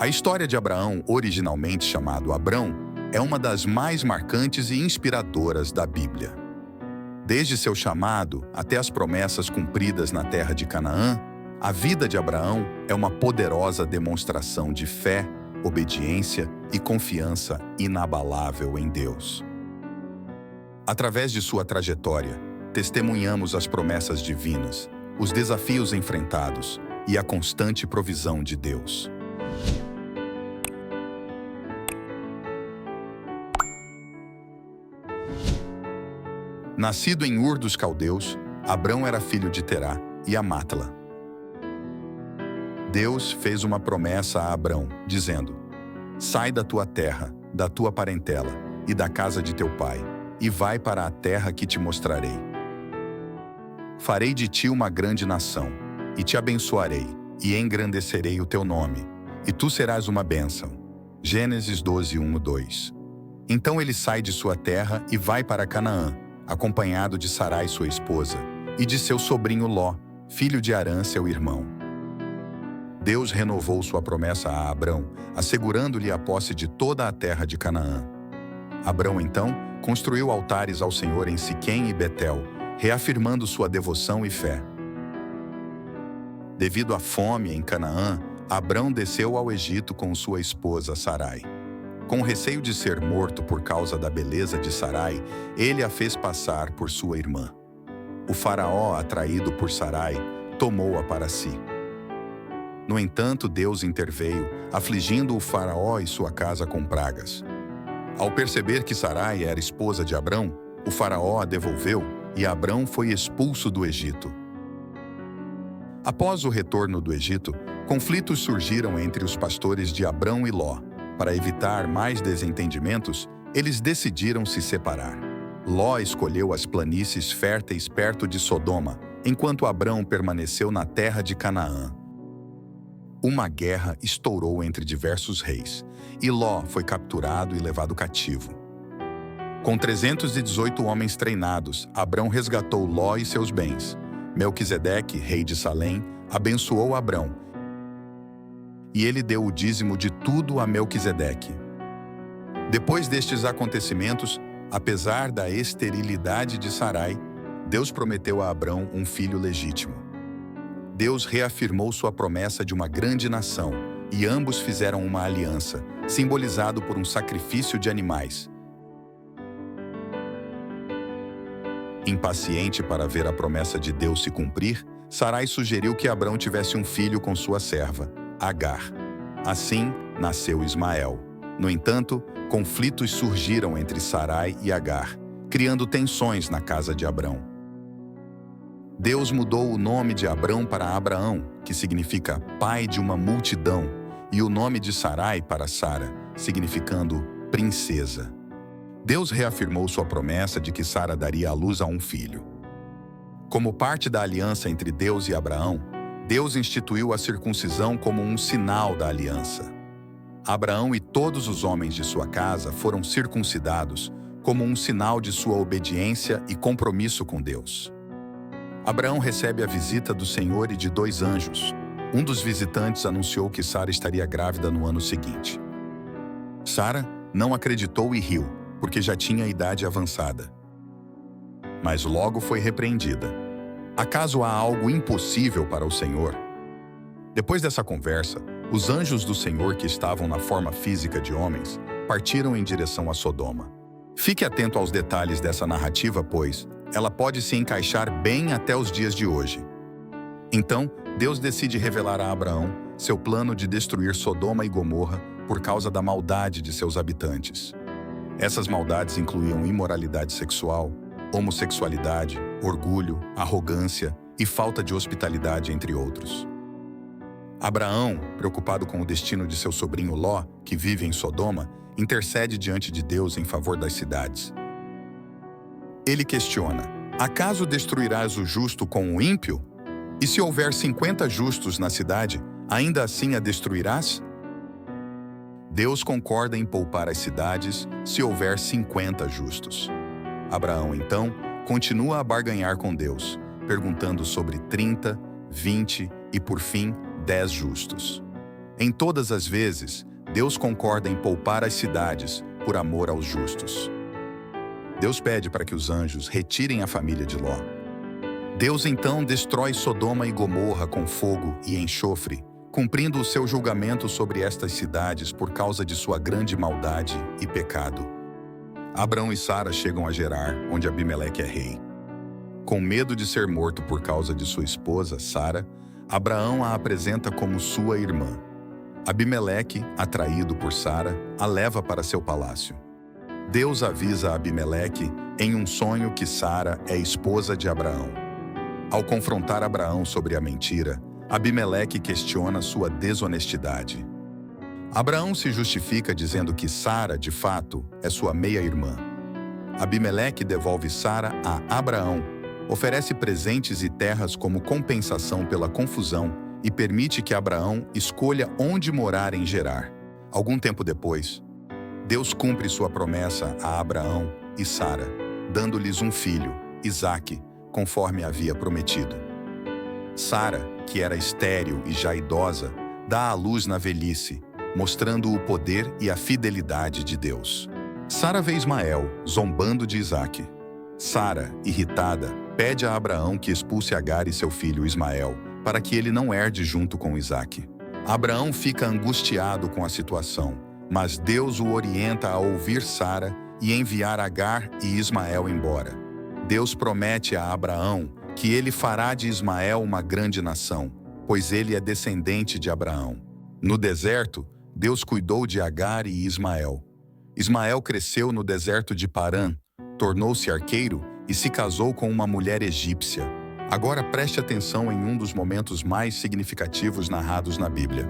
A história de Abraão, originalmente chamado Abrão, é uma das mais marcantes e inspiradoras da Bíblia. Desde seu chamado até as promessas cumpridas na terra de Canaã, a vida de Abraão é uma poderosa demonstração de fé, obediência e confiança inabalável em Deus. Através de sua trajetória, testemunhamos as promessas divinas, os desafios enfrentados e a constante provisão de Deus. Nascido em Ur dos Caldeus, Abrão era filho de Terá e Amátala. Deus fez uma promessa a Abrão, dizendo: "Sai da tua terra, da tua parentela e da casa de teu pai, e vai para a terra que te mostrarei. Farei de ti uma grande nação, e te abençoarei, e engrandecerei o teu nome, e tu serás uma bênção." Gênesis 12, 1-2. Então ele sai de sua terra e vai para Canaã, acompanhado de Sarai, sua esposa, e de seu sobrinho Ló, filho de Harã, seu irmão. Deus renovou sua promessa a Abrão, assegurando-lhe a posse de toda a terra de Canaã. Abrão, então, construiu altares ao Senhor em Siquém e Betel, reafirmando sua devoção e fé. Devido à fome em Canaã, Abrão desceu ao Egito com sua esposa Sarai. Com receio de ser morto por causa da beleza de Sarai, ele a fez passar por sua irmã. O faraó, atraído por Sarai, tomou-a para si. No entanto, Deus interveio, afligindo o faraó e sua casa com pragas. Ao perceber que Sarai era esposa de Abrão, o faraó a devolveu e Abrão foi expulso do Egito. Após o retorno do Egito, conflitos surgiram entre os pastores de Abrão e Ló. Para evitar mais desentendimentos, eles decidiram se separar. Ló escolheu as planícies férteis perto de Sodoma, enquanto Abrão permaneceu na terra de Canaã. Uma guerra estourou entre diversos reis, e Ló foi capturado e levado cativo. Com 318 homens treinados, Abrão resgatou Ló e seus bens. Melquisedeque, rei de Salém, abençoou Abrão, e ele deu o dízimo de tudo a Melquisedeque. Depois destes acontecimentos, apesar da esterilidade de Sarai, Deus prometeu a Abrão um filho legítimo. Deus reafirmou sua promessa de uma grande nação, e ambos fizeram uma aliança, simbolizado por um sacrifício de animais. Impaciente para ver a promessa de Deus se cumprir, Sarai sugeriu que Abrão tivesse um filho com sua serva, Agar. Assim, nasceu Ismael. No entanto, conflitos surgiram entre Sarai e Agar, criando tensões na casa de Abrão. Deus mudou o nome de Abrão para Abraão, que significa pai de uma multidão, e o nome de Sarai para Sara, significando princesa. Deus reafirmou sua promessa de que Sara daria à luz a um filho. Como parte da aliança entre Deus e Abraão, Deus instituiu a circuncisão como um sinal da aliança. Abraão e todos os homens de sua casa foram circuncidados como um sinal de sua obediência e compromisso com Deus. Abraão recebe a visita do Senhor e de 2 anjos. Um dos visitantes anunciou que Sara estaria grávida no ano seguinte. Sara não acreditou e riu, porque já tinha idade avançada. Mas logo foi repreendida. Acaso há algo impossível para o Senhor? Depois dessa conversa, os anjos do Senhor que estavam na forma física de homens partiram em direção a Sodoma. Fique atento aos detalhes dessa narrativa, pois ela pode se encaixar bem até os dias de hoje. Então, Deus decide revelar a Abraão seu plano de destruir Sodoma e Gomorra por causa da maldade de seus habitantes. Essas maldades incluíam imoralidade sexual, homossexualidade, orgulho, arrogância e falta de hospitalidade, entre outros. Abraão, preocupado com o destino de seu sobrinho Ló, que vive em Sodoma, intercede diante de Deus em favor das cidades. Ele questiona: acaso destruirás o justo com o ímpio? E se houver 50 justos na cidade, ainda assim a destruirás? Deus concorda em poupar as cidades se houver 50 justos. Abraão, então, continua a barganhar com Deus, perguntando sobre 30, 20 e, por fim, 10 justos. Em todas as vezes, Deus concorda em poupar as cidades por amor aos justos. Deus pede para que os anjos retirem a família de Ló. Deus então destrói Sodoma e Gomorra com fogo e enxofre, cumprindo o seu julgamento sobre estas cidades por causa de sua grande maldade e pecado. Abrão e Sara chegam a Gerar, onde Abimeleque é rei. Com medo de ser morto por causa de sua esposa, Sara, Abraão a apresenta como sua irmã. Abimeleque, atraído por Sara, a leva para seu palácio. Deus avisa a Abimeleque em um sonho que Sara é esposa de Abraão. Ao confrontar Abraão sobre a mentira, Abimeleque questiona sua desonestidade. Abraão se justifica dizendo que Sara, de fato, é sua meia-irmã. Abimeleque devolve Sara a Abraão, oferece presentes e terras como compensação pela confusão e permite que Abraão escolha onde morar em Gerar. Algum tempo depois, Deus cumpre sua promessa a Abraão e Sara, dando-lhes um filho, Isaque, conforme havia prometido. Sara, que era estéril e já idosa, dá à luz na velhice, mostrando o poder e a fidelidade de Deus. Sara vê Ismael, zombando de Isaque. Sara, irritada, pede a Abraão que expulse Agar e seu filho Ismael, para que ele não herde junto com Isaque. Abraão fica angustiado com a situação, mas Deus o orienta a ouvir Sara e enviar Agar e Ismael embora. Deus promete a Abraão que ele fará de Ismael uma grande nação, pois ele é descendente de Abraão. No deserto, Deus cuidou de Agar e Ismael. Ismael cresceu no deserto de Parã, tornou-se arqueiro e se casou com uma mulher egípcia. Agora preste atenção em um dos momentos mais significativos narrados na Bíblia.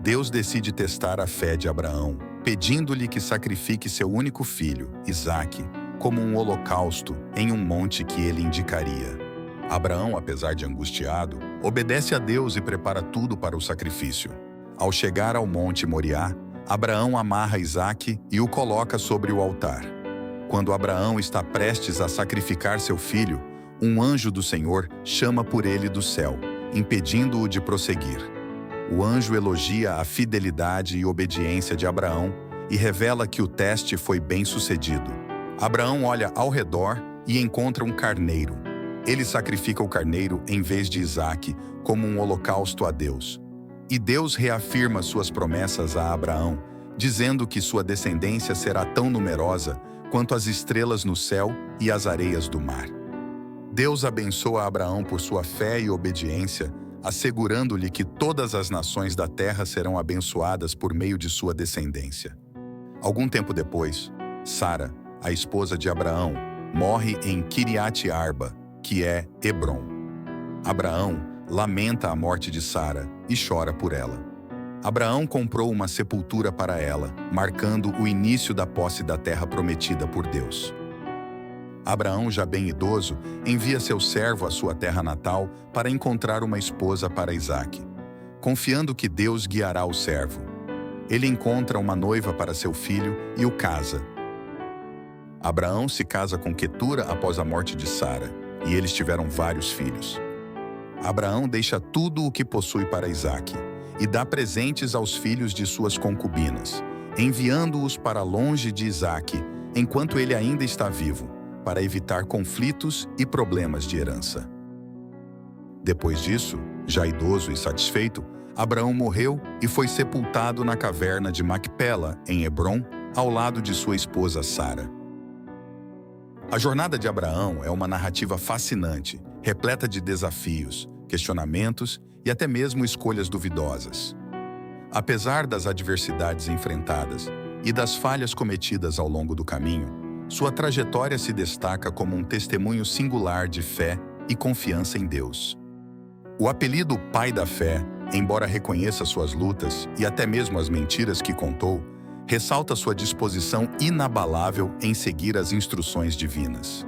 Deus decide testar a fé de Abraão, pedindo-lhe que sacrifique seu único filho, Isaque, como um holocausto em um monte que ele indicaria. Abraão, apesar de angustiado, obedece a Deus e prepara tudo para o sacrifício. Ao chegar ao monte Moriá, Abraão amarra Isaque e o coloca sobre o altar. Quando Abraão está prestes a sacrificar seu filho, um anjo do Senhor chama por ele do céu, impedindo-o de prosseguir. O anjo elogia a fidelidade e obediência de Abraão e revela que o teste foi bem sucedido. Abraão olha ao redor e encontra um carneiro. Ele sacrifica o carneiro em vez de Isaque, como um holocausto a Deus. E Deus reafirma suas promessas a Abraão, dizendo que sua descendência será tão numerosa quanto as estrelas no céu e as areias do mar. Deus abençoa Abraão por sua fé e obediência, assegurando-lhe que todas as nações da terra serão abençoadas por meio de sua descendência. Algum tempo depois, Sara, a esposa de Abraão, morre em Kiriat Arba, que é Hebrom. Abraão lamenta a morte de Sara e chora por ela. Abraão comprou uma sepultura para ela, marcando o início da posse da terra prometida por Deus. Abraão, já bem idoso, envia seu servo à sua terra natal para encontrar uma esposa para Isaque, confiando que Deus guiará o servo. Ele encontra uma noiva para seu filho e o casa. Abraão se casa com Quetura após a morte de Sara, e eles tiveram vários filhos. Abraão deixa tudo o que possui para Isaque e dá presentes aos filhos de suas concubinas, enviando-os para longe de Isaque enquanto ele ainda está vivo, para evitar conflitos e problemas de herança. Depois disso, já idoso e satisfeito, Abraão morreu e foi sepultado na caverna de Macpela, em Hebrom, ao lado de sua esposa Sara. A jornada de Abraão é uma narrativa fascinante, repleta de desafios, questionamentos e até mesmo escolhas duvidosas. Apesar das adversidades enfrentadas e das falhas cometidas ao longo do caminho, sua trajetória se destaca como um testemunho singular de fé e confiança em Deus. O apelido Pai da Fé, embora reconheça suas lutas e até mesmo as mentiras que contou, ressalta sua disposição inabalável em seguir as instruções divinas.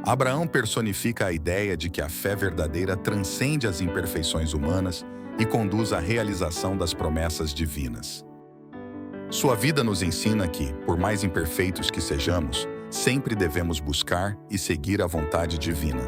Abraão personifica a ideia de que a fé verdadeira transcende as imperfeições humanas e conduz à realização das promessas divinas. Sua vida nos ensina que, por mais imperfeitos que sejamos, sempre devemos buscar e seguir a vontade divina.